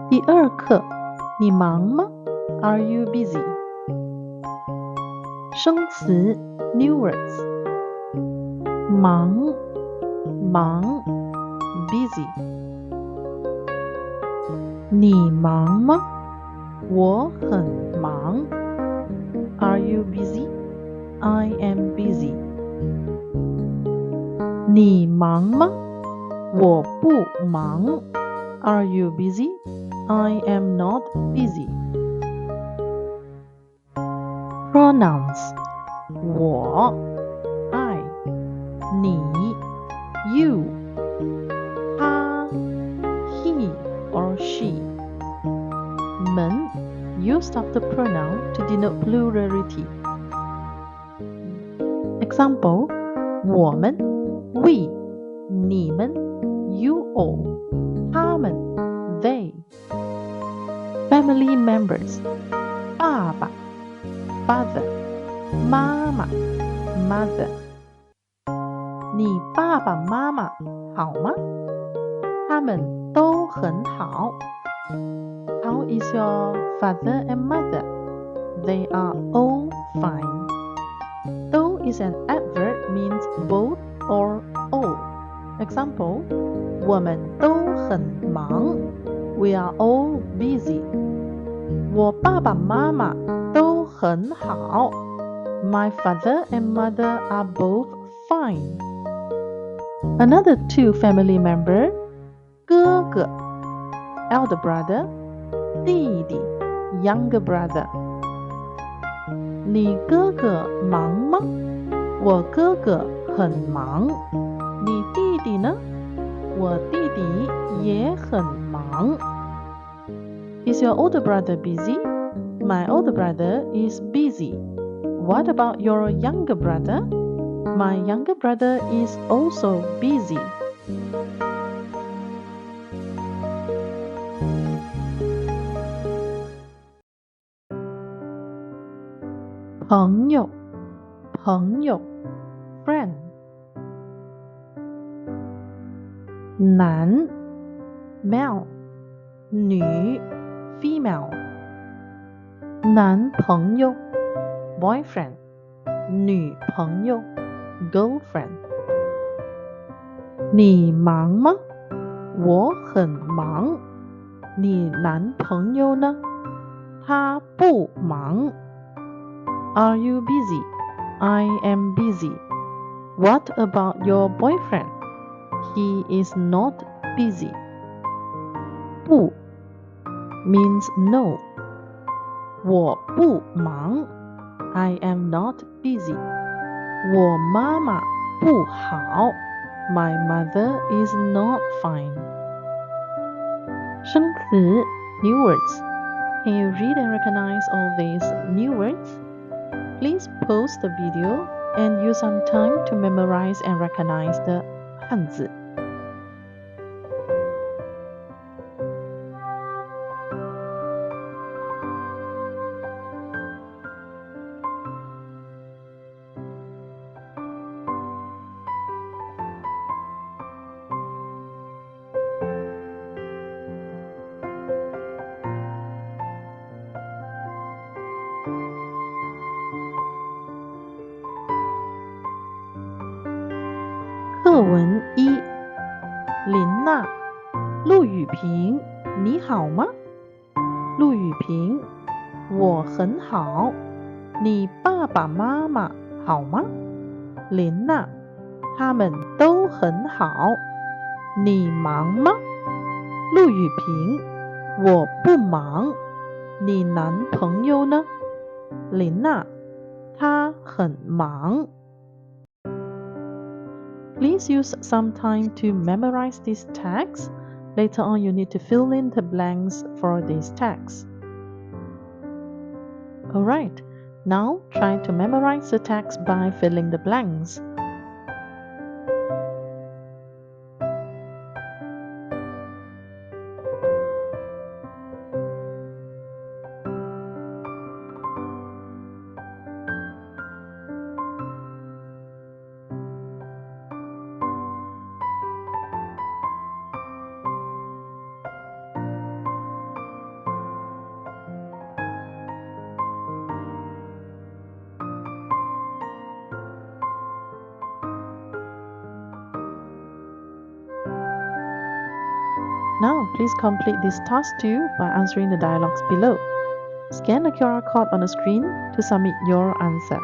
第二课，你忙吗 ？Are you busy？ 生词 new words， 忙忙 busy。你忙吗？我很忙。Are you busy? I am busy. 你忙吗？我不忙。Are you busy? I am not busy. Pronouns 我 I 你 you 他 he or she 们 used after pronoun to denote plurality. Example 我们 we 你们 you all 他们 they. Family members 爸爸 father 妈妈 mother。你爸爸妈妈好吗？他们都很好。How is your father and mother? They are all fine. Though is an adverb means both or all. Example 我们都很忙。We are all busy. 我爸爸妈妈都很好。My father and mother are both fine. Another two family member 哥哥 elder brother 弟弟 younger brother。你哥哥忙吗？我哥哥很忙。你弟弟呢？我弟弟也很忙。Is your older brother busy? My older brother is busy. What about your younger brother? My younger brother is also busy. 朋友朋友 friend。男 male 女 female。男朋友 boyfriend 女朋友 girlfriend。你忙吗？我很忙。你男朋友呢？他不忙。Are you busy? I am busy. What about your boyfriend? He is not busy. 不 means no. 我不忙。I am not busy. 我妈妈不好。My mother is not fine. 生词 new words. Can you read and recognize all these new words? Please pause the video and use some time to memorize and recognize the 汉字。课文一，林娜，陆雨萍，你好吗？陆雨萍，我很好。你爸爸妈妈好吗？林娜，他们都很好。你忙吗？陆雨萍，我不忙。你男朋友呢？林娜，他很忙。Please use some time to memorize these tags. Later on, you need to fill in the blanks for these tags. Alright, now try to memorize the tags by filling the blanks. Now, please complete this task too by answering the dialogues below. Scan the QR code on the screen to submit your answer.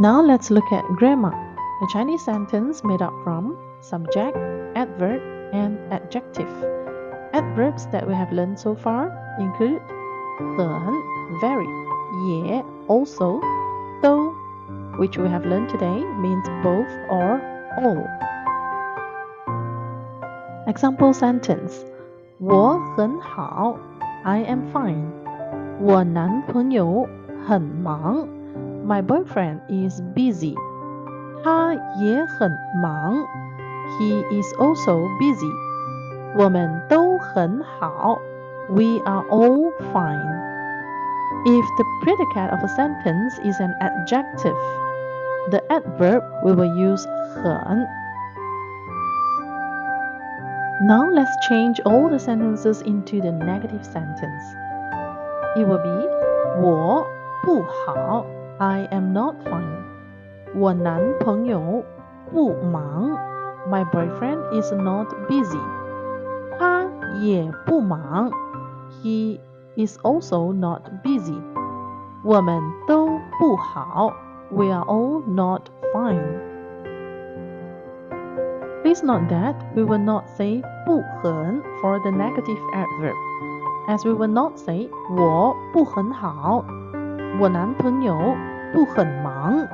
Now let's look at grammar. The Chinese sentence made up from subject, adverb, and adjective. Adverbs that we have learned so far include 很, very, 也, also, though, which we have learned today means both or all. Example sentence: 我很好 I am fine. 我男朋友很忙 My boyfriend is busy. 他也很忙 He is also busy. 我们都很好 We are all fine. If the predicate of a sentence is an adjective, the adverb we will use 很. Now let's change all the sentences into the negative sentence. It will be 我不好 I am not fine. 我男朋友不忙 My boyfriend is not busy. 他也不忙 He is also not busy. 我们都不好 We are all not fine. Please note that we will not say 不很 for the negative adverb, as we will not say 我不很好我男朋友不很忙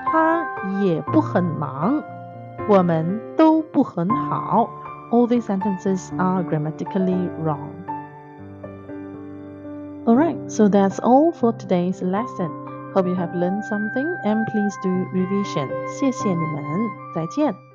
他也不很忙我们都不很好 All these sentences are grammatically wrong. Alright, so that's all for today's lesson. Hope you have learned something and please do revision. 谢谢你们，再见。